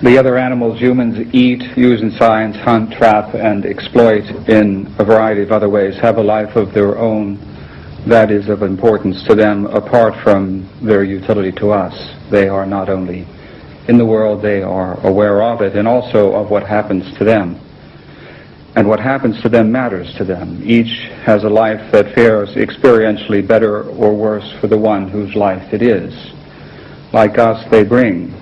The other animals humans eat, use in science, hunt, trap, and exploit in a variety of other ways have a life of their own that is of importance to them apart from their utility to us. They are not only in the world, they are aware of it and also of what happens to them. And what happens to them matters to them. Each has a life that fares experientially better or worse for the one whose life it is. Like us, they bring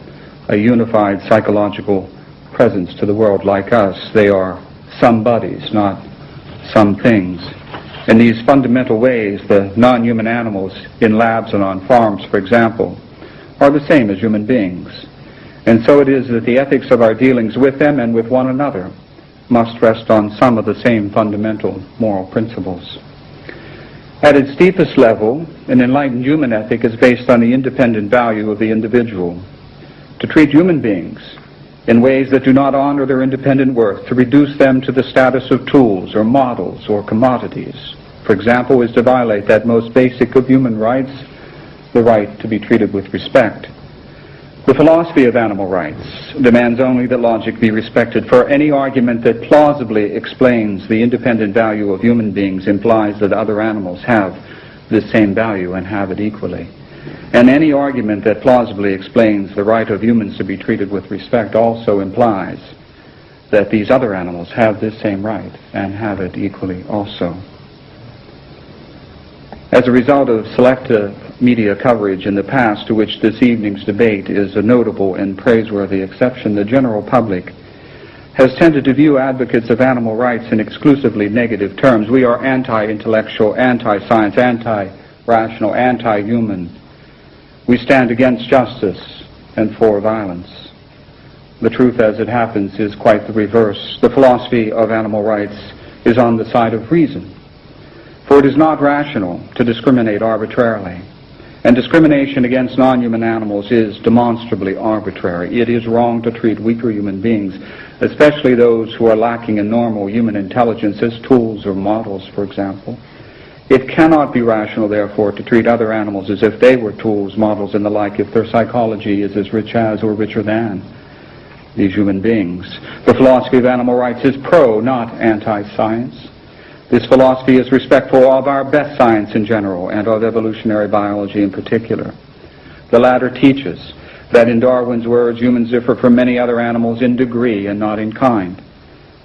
a unified psychological presence to the world. Like us, they are somebodies, not some things. In these fundamental ways, the non-human animals in labs and on farms, for example, are the same as human beings. And so it is that the ethics of our dealings with them and with one another must rest on some of the same fundamental moral principles. At its deepest level, an enlightened human ethic is based on the independent value of the individual. To treat human beings in ways that do not honor their independent worth, to reduce them to the status of tools or models or commodities, for example, is to violate that most basic of human rights, the right to be treated with respect. The philosophy of animal rights demands only that logic be respected, for any argument that plausibly explains the independent value of human beings implies that other animals have this same value and have it equally. And any argument that plausibly explains the right of humans to be treated with respect also implies that these other animals have this same right and have it equally also. As a result of selective media coverage in the past, to which this evening's debate is a notable and praiseworthy exception, the general public has tended to view advocates of animal rights in exclusively negative terms. We are anti-intellectual, anti-science, anti-rational, anti-human. We stand against justice and for violence. The truth, as it happens, is quite the reverse. The philosophy of animal rights is on the side of reason. For it is not rational to discriminate arbitrarily. And discrimination against non-human animals is demonstrably arbitrary. It is wrong to treat weaker human beings, especially those who are lacking in normal human intelligence, as tools or models, for example. It cannot be rational, therefore, to treat other animals as if they were tools, models, and the like, if their psychology is as rich as or richer than these human beings. The philosophy of animal rights is pro, not anti-science. This philosophy is respectful of our best science in general and of evolutionary biology in particular. The latter teaches that, in Darwin's words, humans differ from many other animals in degree and not in kind.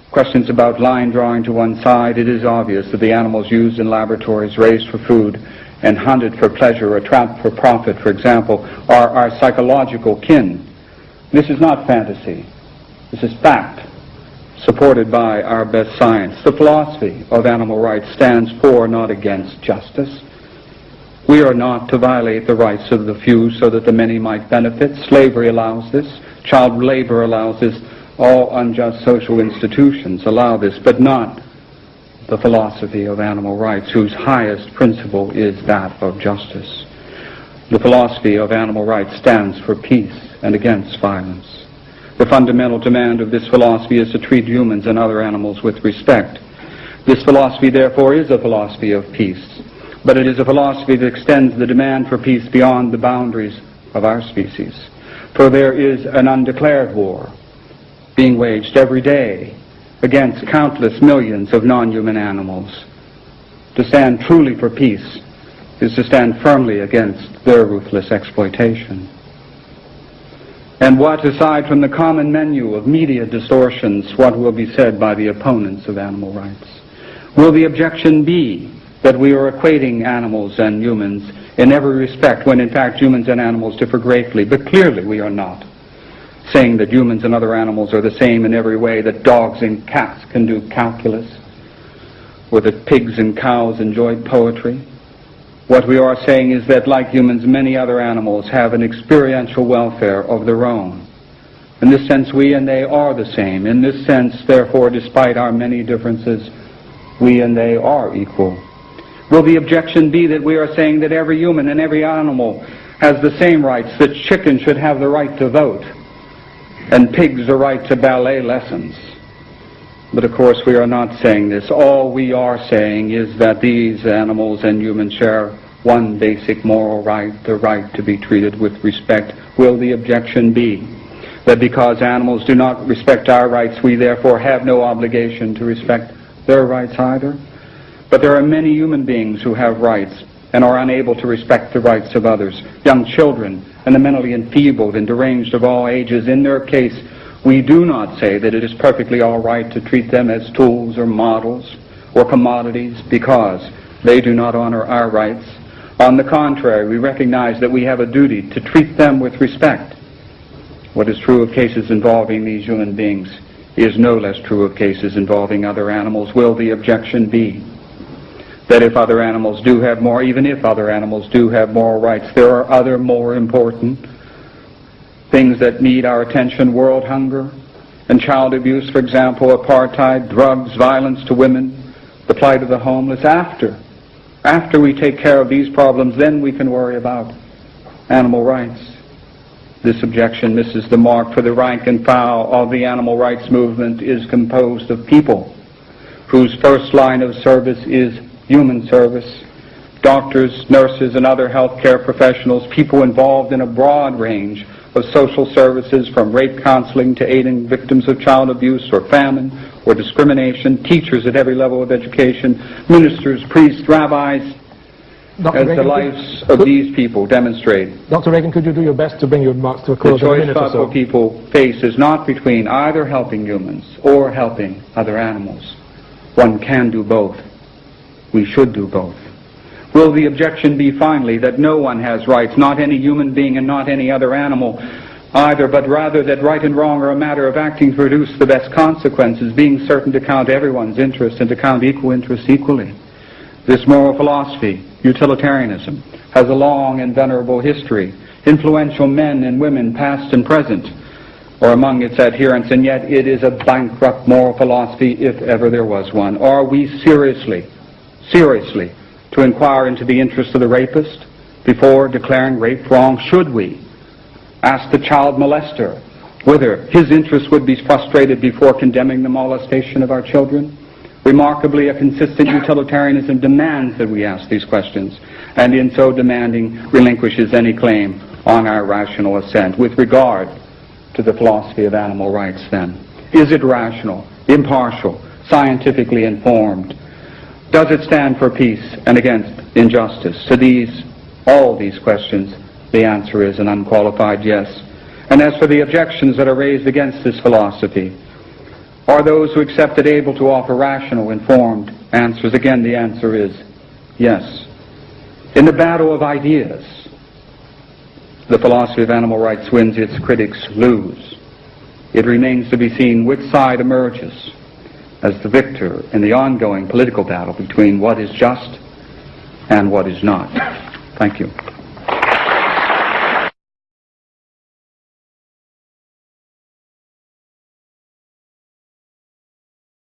Questions about line drawing to one side, it is obvious that the animals used in laboratories, raised for food, and hunted for pleasure or trapped for profit, for example, are our psychological kin. This is not fantasy. This is fact, supported by our best science. The philosophy of animal rights stands for, not against, justice. We are not to violate the rights of the few so that the many might benefit. Slavery allows this. Child labor allows this. All unjust social institutions allow this, but not the philosophy of animal rights, whose highest principle is that of justice. The philosophy of animal rights stands for peace and against violence. The fundamental demand of this philosophy is to treat humans and other animals with respect. This philosophy, therefore, is a philosophy of peace, but it is a philosophy that extends the demand for peace beyond the boundaries of our species. For there is an undeclared war being waged every day against countless millions of non-human animals. To stand truly for peace is to stand firmly against their ruthless exploitation. And what, aside from the common menu of media distortions, what will be said by the opponents of animal rights? Will the objection be that we are equating animals and humans in every respect, when in fact humans and animals differ greatly? But clearly we are not saying that humans and other animals are the same in every way, that dogs and cats can do calculus, or that pigs and cows enjoy poetry. What we are saying is that, like humans, many other animals have an experiential welfare of their own. In this sense, we and they are the same. In this sense, therefore, despite our many differences, we and they are equal. Will the objection be that we are saying that every human and every animal has the same rights, that chickens should have the right to vote, and pigs the right to ballet lessons? But of course we are not saying this. All we are saying is that these animals and humans share one basic moral right, the right to be treated with respect. Will the objection be that because animals do not respect our rights, we therefore have no obligation to respect their rights either. But there are many human beings who have rights and are unable to respect the rights of others. Young children and the mentally enfeebled and deranged of all ages. In their case, we do not say that it is perfectly all right to treat them as tools or models or commodities because they do not honor our rights. On the contrary, we recognize that we have a duty to treat them with respect. What is true of cases involving these human beings is no less true of cases involving other animals. Will the objection be that if other animals do have more, even if other animals do have moral rights, there are other more important things that need our attention: world hunger and child abuse, for example, apartheid, drugs, violence to women, the plight of the homeless. After we take care of these problems, then we can worry about animal rights. This objection misses the mark, for the rank and file of the animal rights movement is composed of people whose first line of service is human service. Doctors, nurses, and other healthcare professionals, people involved in a broad range of social services, from rape counseling to aiding victims of child abuse or famine or discrimination, teachers at every level of education, ministers, priests, rabbis. Dr. As Regan, the lives of these people demonstrate, Dr. Regan, could you do your best to bring your remarks to a the close in a choice minute or thoughtful so? people face is not between either helping humans or helping other animals. One can do both. We should do both. Will the objection be finally that no one has rights, not any human being and not any other animal either, but rather that right and wrong are a matter of acting to produce the best consequences, being certain to count everyone's interests and to count equal interests equally? This moral philosophy, utilitarianism, has a long and venerable history. Influential men and women, past and present, are among its adherents, and yet it is a bankrupt moral philosophy if ever there was one. Are we seriously to inquire into the interests of the rapist before declaring rape wrong? Should we ask the child molester whether his interests would be frustrated before condemning the molestation of our children? Remarkably, a consistent utilitarianism demands that we ask these questions, and in so demanding relinquishes any claim on our rational assent. With regard to the philosophy of animal rights, then, is it rational, impartial, scientifically informed? Does it stand for peace and against injustice? To all these questions, the answer is an unqualified yes. And as for the objections that are raised against this philosophy, are those who accept it able to offer rational, informed answers? Again, the answer is yes. In the battle of ideas, the philosophy of animal rights wins, its critics lose. It remains to be seen which side emerges as the victor in the ongoing political battle between what is just and what is not. Thank you.